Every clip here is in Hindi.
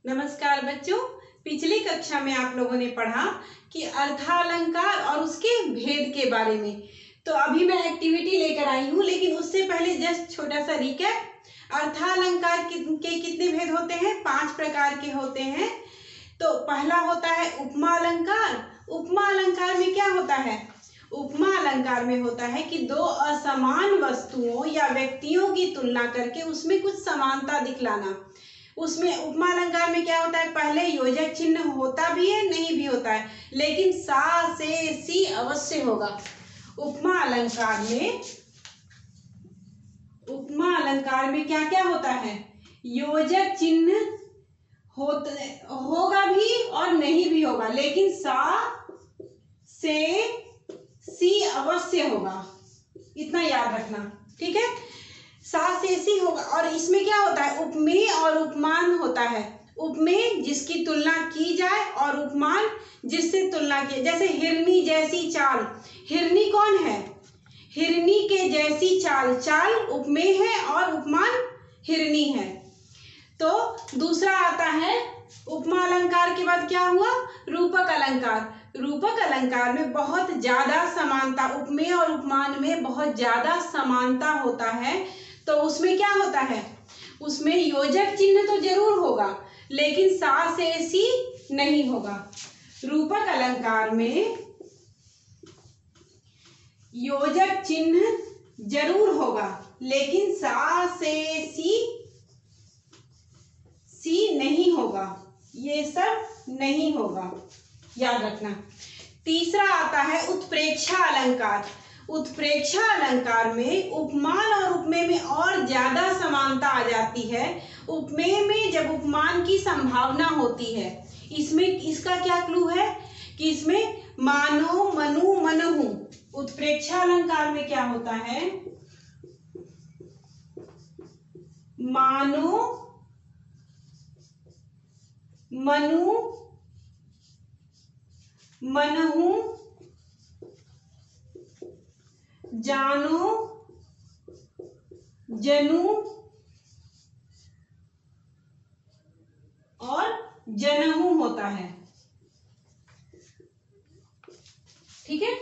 नमस्कार बच्चों। पिछली कक्षा में आप लोगों ने पढ़ा कि अर्थालंकार और उसके भेद के बारे में। तो अभी मैं एक्टिविटी लेकर आई हूँ, लेकिन उससे पहले जस्ट छोटा सा रिकैप। अर्थालंकार के कितने भेद होते हैं? 5 प्रकार के होते हैं। तो पहला होता है उपमा अलंकार। उपमा अलंकार में क्या होता है? उपमा अलंकार में होता है कि दो असमान वस्तुओं या व्यक्तियों की तुलना करके उसमें कुछ समानता दिखलाना। उसमें उपमा अलंकार में क्या होता है? पहले योजक चिन्ह होता भी है, नहीं भी होता है, लेकिन सा से सी अवश्य होगा। उपमा अलंकार में क्या क्या होता है? योजक चिन्ह होगा भी और नहीं भी होगा, लेकिन सा से सी अवश्य होगा। इतना याद रखना, ठीक है? सा से सी होगा। और इसमें क्या होता है? उपमेय और उपमान होता है। उपमेय जिसकी तुलना की जाए और उपमान जिससे तुलना की, जैसे हिरनी जैसी चाल। हिरनी कौन है? हिरनी के जैसी चाल। चाल उपमेय है और उपमान हिरनी है। तो दूसरा आता है उपमा अलंकार के बाद क्या हुआ? रूपक अलंकार। रूपक अलंकार में बहुत ज्यादा समानता, उपमेय और उपमान में बहुत ज्यादा समानता होता है। तो उसमें क्या होता है? उसमें योजक चिन्ह तो जरूर होगा, लेकिन सा से सी नहीं होगा। रूपक अलंकार में योजक चिन्ह जरूर होगा, लेकिन सा से सी नहीं होगा। ये सब नहीं होगा, याद रखना। तीसरा आता है उत्प्रेक्षा अलंकार। उत्प्रेक्षा अलंकार में उपमान और उपमेय में और ज्यादा समानता आ जाती है। उपमेय में जब उपमान की संभावना होती है, इसमें इसका क्या क्लू है कि इसमें मानो मनु मनहु। उत्प्रेक्षा अलंकार में क्या होता है? मानो मनु मनहु, जानो जनु और जनहु होता है, ठीक है?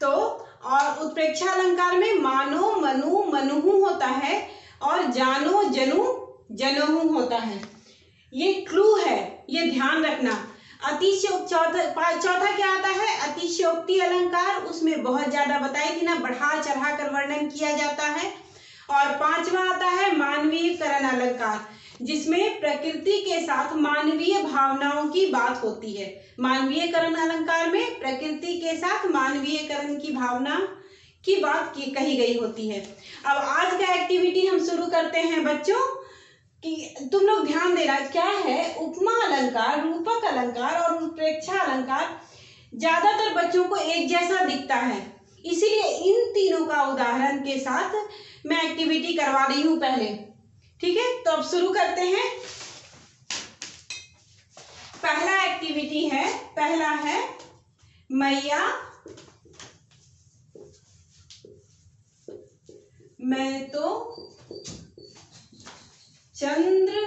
तो और उत्प्रेक्षा अलंकार में मानो मनु मनुहु होता है और जानो जनु जनहु होता है। ये क्लू है, ये ध्यान रखना। चौथा क्या आता है? अतिशयोक्ति अलंकार। उसमें बहुत ज्यादा बताई थी ना, बढ़ा चढ़ा कर वर्णन किया जाता है। और 5वां आता है मानवीयकरण अलंकार, जिसमें प्रकृति के साथ मानवीय भावनाओं की बात होती है। मानवीयकरण अलंकार में प्रकृति के साथ मानवीयकरण की भावना की बात कही गई होती है। अब आज का एक्टिविटी हम शुरू करते हैं बच्चों, कि तुम लोग ध्यान देना क्या है। उपमा अलंकार, रूपक अलंकार और उत्प्रेक्षा अलंकार ज्यादातर बच्चों को एक जैसा दिखता है, इसीलिए इन तीनों का उदाहरण के साथ मैं एक्टिविटी करवा रही हूं पहले, ठीक है? तो अब शुरू करते हैं। पहला एक्टिविटी है, पहला है मैया मैं तो चंद्र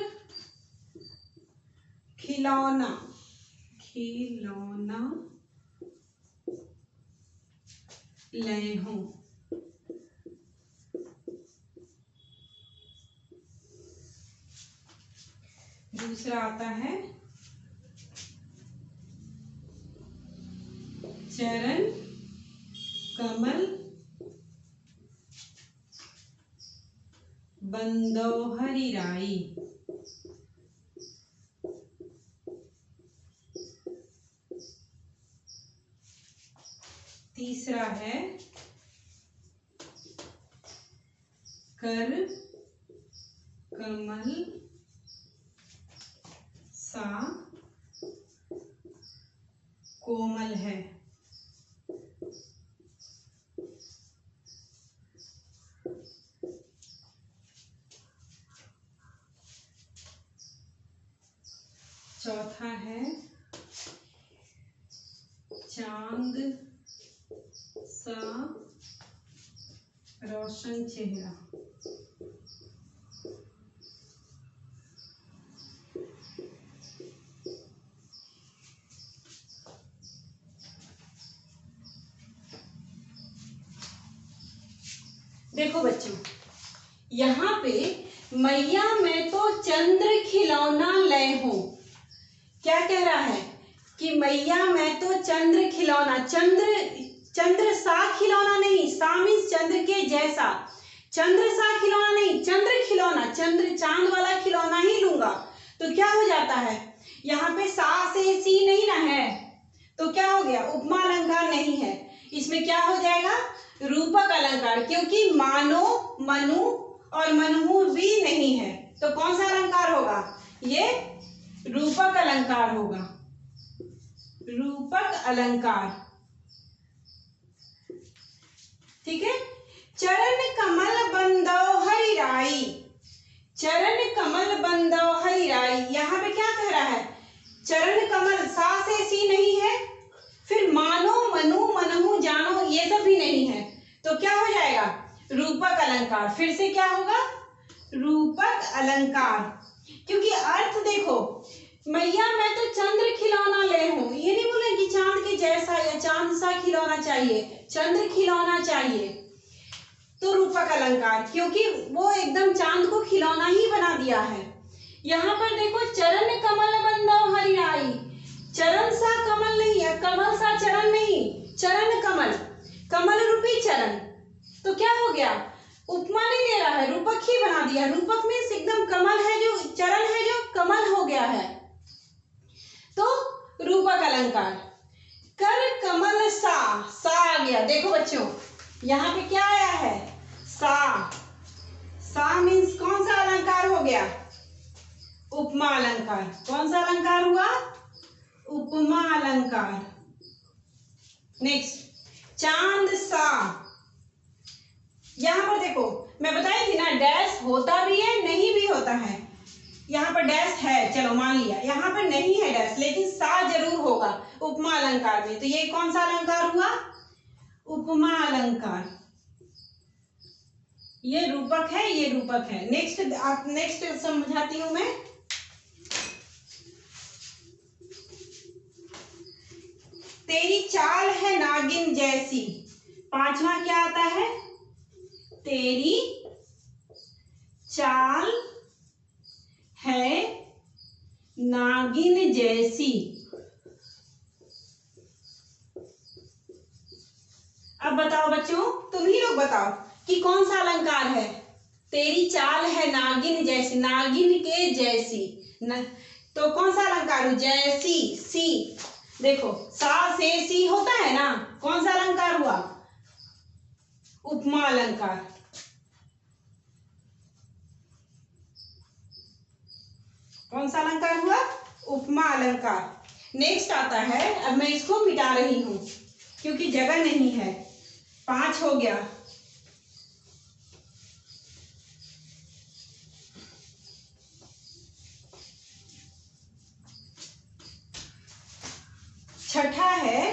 खिलौना ले हूं। दूसरा आता है चरण कमल बंदोहरी राई। तीसरा है कर कमल सा कोमल है। चौथा है चांद सा रोशन चेहरा। देखो बच्चों, यहाँ पे मैया मैं तो चंद्र खिलौना लय हूं। क्या कह रहा है कि मैया मैं तो चंद्र खिलौना, चंद्र सा खिलौना नहीं, सा मीन्स चंद्र के जैसा, चंद्र सा खिलौना नहीं, चंद्र खिलौना, चंद्र चांद वाला खिलौना ही लूंगा। तो क्या हो जाता है, यहाँ पे सा से सी नहीं ना है, तो क्या हो गया, उपमा अलंकार नहीं है, इसमें क्या हो जाएगा, रूपक अलंकार, क्योंकि मानो, मनु और मनु भी नहीं है, तो कौन सा अलंकार होगा, ये रूपक अलंकार होगा, रूपक अलंकार। ठीक है। चरण कमल बंदो हरिराई, चरण कमल बंदो हरिराई, यहाँ पे क्या कह रहा है, चरण कमल, सा से सी नहीं है, फिर मानो, मनु, मनहु, जानो, ये सब भी नहीं है, तो क्या हो जाएगा, रूपक अलंकार। फिर से क्या होगा, रूपक अलंकार, क्योंकि अर्थ देखो, मैया मैं तो चंद्र खिलौना ले हूं, ये नहीं बोले कि चांद के जैसा या चांद सा खिलौना चाहिए, चंद्र खिलौना चाहिए, तो रूपक अलंकार, क्योंकि वो एकदम चांद को खिलौना ही बना दिया है। यहाँ पर देखो, चरण कमल बंदो हरिराई, चरण सा कमल नहीं है, कमल सा चरण नहीं, चरण कमल, कमल रूपी चरण, तो क्या हो गया, उपमा नहीं दे रहा है, रूपक ही बना दिया। रूपक मीन्स एकदम कमल है जो, चरण है जो कमल हो गया है, तो रूपक अलंकार। कर कमल सा, सा आ गया, देखो बच्चों यहाँ पे क्या आया है, सा, सा मीन्स कौन सा अलंकार हो गया, उपमा अलंकार। कौन सा अलंकार हुआ, उपमा अलंकार। नेक्स्ट, चांद सा, यहां पर देखो मैं बताई थी ना, डैश होता भी है नहीं भी होता है, यहाँ पर डैश है, चलो मान लिया, यहाँ पर नहीं है डैश, लेकिन सा जरूर होगा उपमा अलंकार में, तो ये कौन सा अलंकार हुआ, उपमा अलंकार। ये रूपक है, ये रूपक है। नेक्स्ट समझाती हूं मैं। तेरी चाल है नागिन जैसी, पांचवा क्या आता है, तेरी चाल है नागिन जैसी। अब बताओ बच्चों, तुम ही लोग बताओ कि कौन सा अलंकार है, तेरी चाल है नागिन जैसी, नागिन के जैसी तो कौन सा अलंकार हो, जैसी, सी, देखो सा से सी होता है ना, कौन सा अलंकार हुआ, उपमा अलंकार। कौन सा अलंकार हुआ, उपमा अलंकार। नेक्स्ट आता है, अब मैं इसको मिटा रही हूं क्योंकि जगह नहीं है, 5 हो गया। छठा है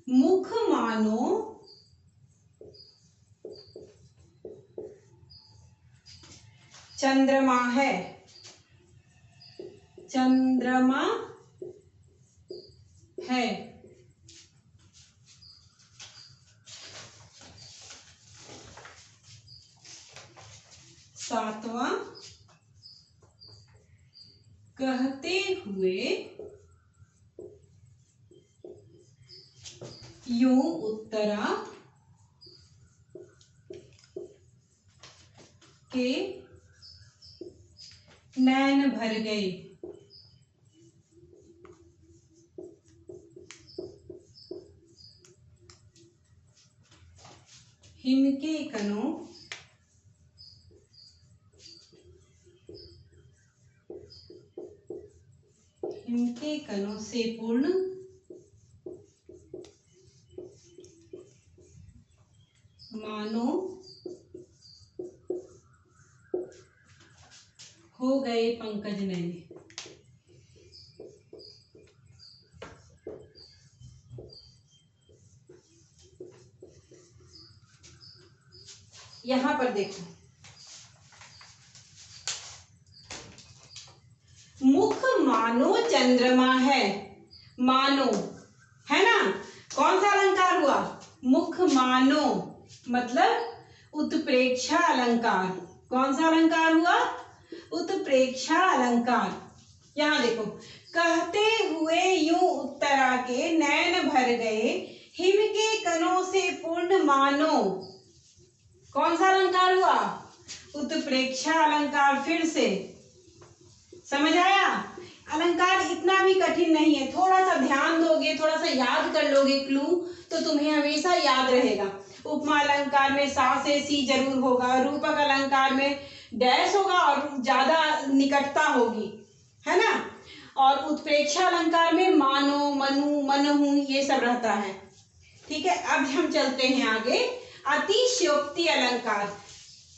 मुख मानो चंद्रमा है, चंद्रमा है। सातवां, कहते हुए यूं उत्तरा के नैन भर गए। हिम के कणों से पूर्ण मानो हो गए पंकज नयन। यहां पर देखो, मुख मानो, है ना। कौन सा अलंकार हुआ? मुख मानो, मतलब उत्प्रेक्षा अलंकार। कौन सा अलंकार हुआ? उत्प्रेक्षा अलंकार। यहां देखो, कहते हुए यूं उत्तरा के नैन भर गए, हिम के कणों से पूर्ण मानो। कौन सा अलंकार हुआ? उत्प्रेक्षा अलंकार। फिर से समझ आया? अलंकार इतना भी कठिन नहीं है, थोड़ा सा ध्यान दोगे, थोड़ा सा याद कर लोगे क्लू, तो तुम्हें हमेशा याद रहेगा। उपमा अलंकार में सा से सी जरूर होगा, रूपक अलंकार में डैश होगा और ज्यादा निकटता होगी, है ना। और उत्प्रेक्षा अलंकार में मानो, मनु, मनहु ये सब रहता है। ठीक है, अब हम चलते हैं आगे। अतिशयोक्ति अलंकार।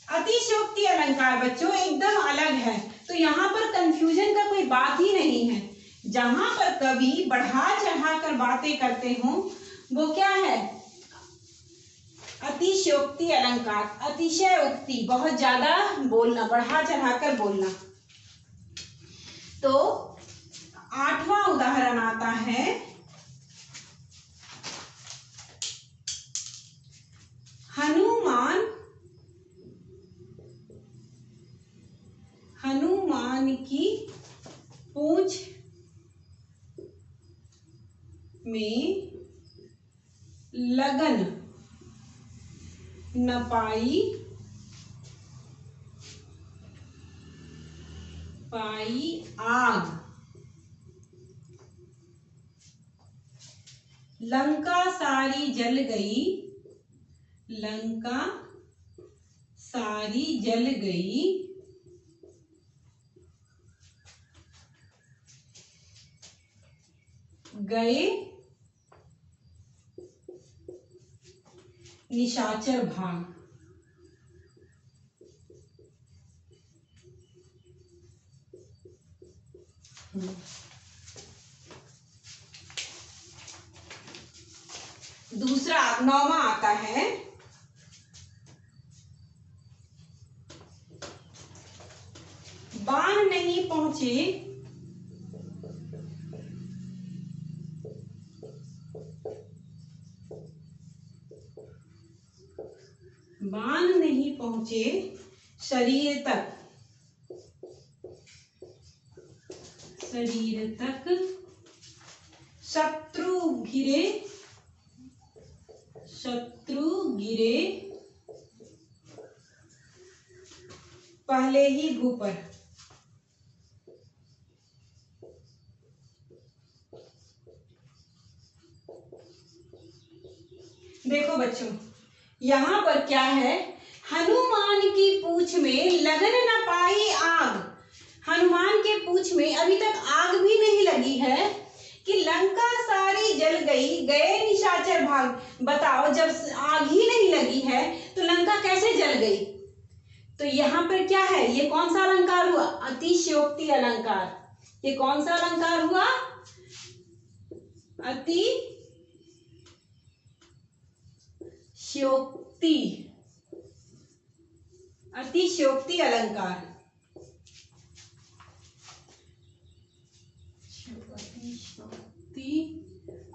अतिशयोक्ति अलंकार बच्चों एकदम अलग है, तो यहाँ पर कंफ्यूजन का कोई बात ही नहीं है। जहां पर कवि बढ़ा चढ़ा कर बातें करते हो वो क्या है? अतिशयोक्ति अलंकार। अतिशयोक्ति, बहुत ज्यादा बोलना, बढ़ा चढ़ा कर बोलना। तो 8वां उदाहरण आता है, हनुमान की पूंछ में लगन न पाई आग, लंका सारी जल गई, लंका सारी जल गई, गए निशाचर भाग। दूसरा 9वां आता है, बाण नहीं पहुंचे, बाण नहीं पहुंचे शरीर तक, शरीर तक, शत्रु घिरे, शत्रु गिरे पहले ही भू पर। देखो बच्चों, यहां पर क्या है? हनुमान की पूंछ में लगन न पाई आग। हनुमान के पूंछ में अभी तक आग भी नहीं लगी है कि लंका सारी जल गई, गए निशाचर भाग। बताओ, जब आग ही नहीं लगी है तो लंका कैसे जल गई? तो यहाँ पर क्या है? ये कौन सा अलंकार हुआ? अतिशयोक्ति अलंकार। ये कौन सा अलंकार हुआ? अतिशयोक्ति अलंकार।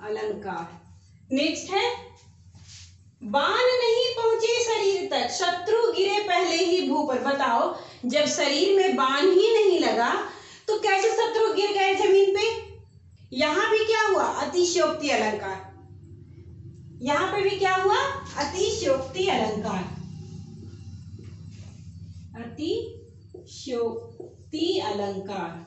अलंकार। नेक्स्ट है, बाण नहीं पहुंचे शरीर तक, शत्रु गिरे पहले ही भू पर। बताओ, जब शरीर में बाण ही नहीं लगा तो कैसे शत्रु गिर गए जमीन पे? यहां भी क्या हुआ? अतिशयोक्ति अलंकार। यहां पे भी क्या हुआ? अतिशयोक्ति अलंकार। अतिशयोक्ति अलंकार।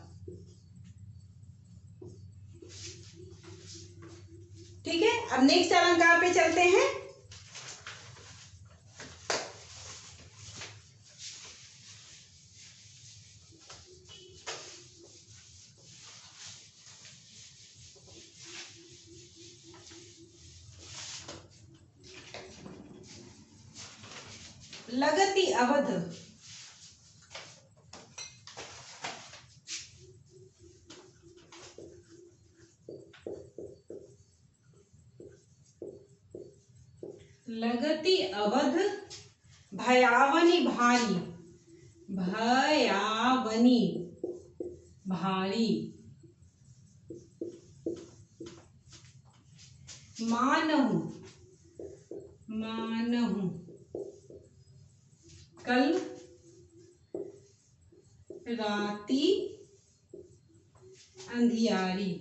ठीक है, अब नेक्स्ट अलंकार पे चलते हैं। लगति अवध। लगति अवध भयावनी भारी, भयावनी भारी, मानहु, मानहु, कल राती अंधियारी,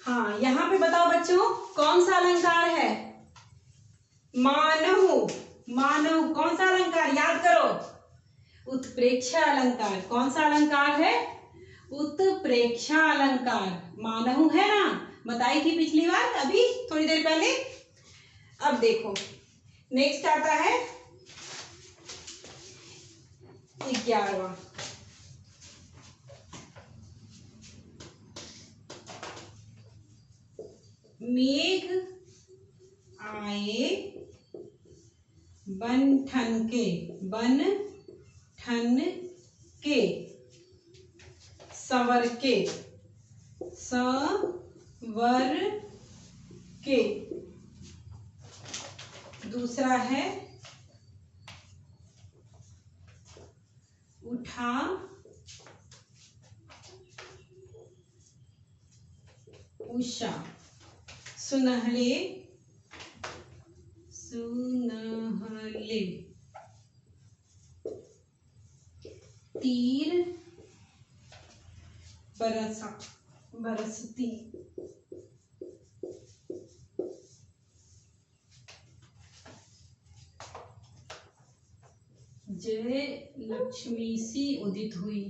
हाँ यहाँ पे बताओ बच्चों कौन सा अलंकार है? मानहु, मानहु कौन सा अलंकार, याद करो, उत्प्रेक्षा अलंकार। कौन सा अलंकार है? उत्प्रेक्षा अलंकार। मानहु है ना, बताई थी पिछली बार, अभी थोड़ी देर पहले। अब देखो नेक्स्ट आता है 11वां। मेघ आए बन ठन के, बन ठन के, सवर के, सवर के। दूसरा है उठा उषा, सुनहले, सुनहले, तीर बरसा, बरसती, जय लक्ष्मी सी उदित हुई,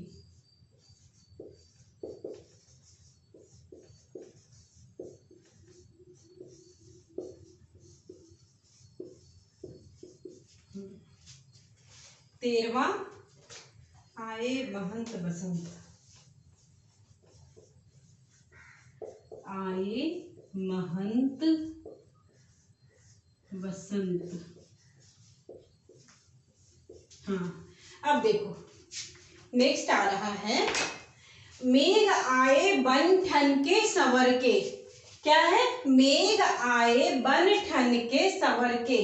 तेरवा आए महंत बसंत, आए महंत बसंत। हाँ अब देखो नेक्स्ट आ रहा है मेघ आए बन ठन के सवर के। क्या है? मेघ आए बन ठन के सवर के।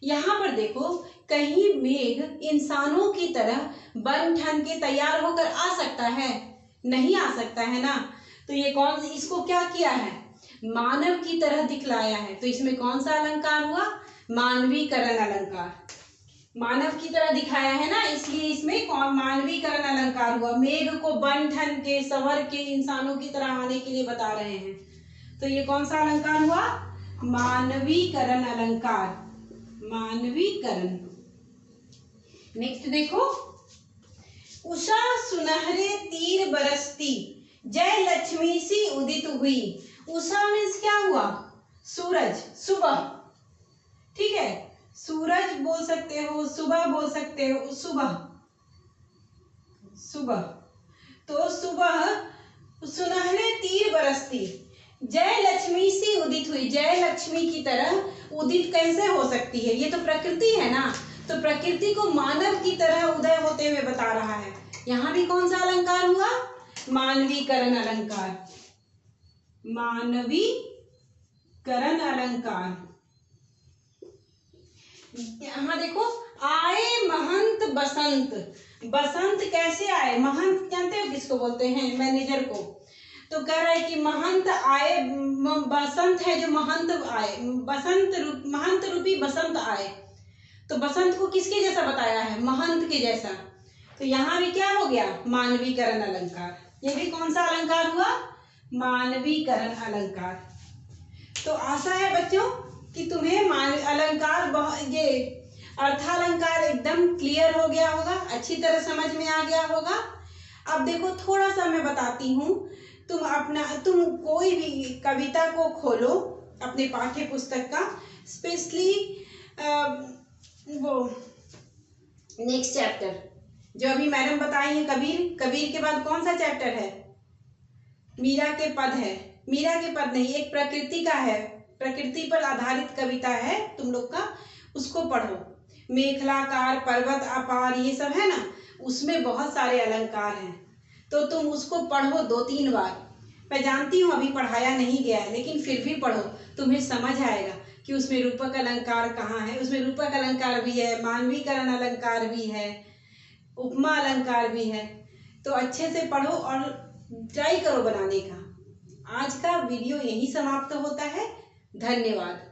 यहाँ पर देखो कहीं मेघ इंसानों की तरह बन ठन के तैयार होकर आ सकता है? नहीं आ सकता है ना। तो ये कौन, इसको क्या किया है? मानव की तरह दिखलाया है। तो इसमें कौन सा अलंकार हुआ? मानवीकरण अलंकार। मानव की तरह दिखाया है ना, इसलिए इसमें कौन मानवीकरण अलंकार हुआ। मेघ को बन ठन के सवर के इंसानों की तरह आने के लिए बता रहे हैं। तो ये कौन सा अलंकार हुआ? मानवीकरण अलंकार, मानवीकरण। नेक्स्ट देखो उषा सुनहरे तीर बरसती, जय लक्ष्मी सी उदित हुई। उषा मीन्स क्या हुआ? सूरज, सुबह। ठीक है, सूरज बोल सकते हो, सुबह बोल सकते हो, सुबह, सुबह। तो सुबह सुनहरे तीर बरसती, जय लक्ष्मी सी उदित हुई। जय लक्ष्मी की तरह उदित कैसे हो सकती है? ये तो प्रकृति है ना। तो प्रकृति को मानव की तरह उदय होते हुए बता रहा है। यहाँ भी कौन सा अलंकार हुआ? मानवीकरण अलंकार, मानवीकरण अलंकार। यहाँ देखो आए महंत बसंत। बसंत कैसे आए? महंत जानते हो किसको बोलते हैं? मैनेजर को। तो कह रहा है कि महंत आए, बसंत है जो महंत आए, महंत रूपी बसंत आए। तो बसंत को किसके जैसा बताया है? महंत के जैसा। तो यहाँ भी क्या हो गया? मानवीकरण अलंकार। ये भी कौन सा अलंकार हुआ? मानवीकरण अलंकार। तो आशा है बच्चों कि तुम्हें अलंकार, ये अर्थालंकार एकदम क्लियर हो गया होगा, अच्छी तरह समझ में आ गया होगा। अब देखो थोड़ा सा मैं बताती हूँ, तुम कोई भी कविता को खोलो अपने पाठ्य पुस्तक का, स्पेशली वो नेक्स्ट चैप्टर जो अभी मैडम बताई है, कबीर। कबीर के बाद कौन सा चैप्टर है? मीरा के पद है। मीरा के पद नहीं, एक प्रकृति का है, प्रकृति पर आधारित कविता है तुम लोग का, उसको पढ़ो। मेखलाकार, पर्वत अपार, ये सब है ना, उसमें बहुत सारे अलंकार हैं। तो तुम उसको पढ़ो 2-3 बार। मैं जानती हूँ अभी पढ़ाया नहीं गया है, लेकिन फिर भी पढ़ो, तुम्हें समझ आएगा कि उसमें रूपक अलंकार कहाँ है। उसमें रूपक अलंकार भी है, मानवीकरण अलंकार भी है, उपमा अलंकार भी है। तो अच्छे से पढ़ो और ट्राई करो बनाने का। आज का वीडियो यही समाप्त होता है। धन्यवाद।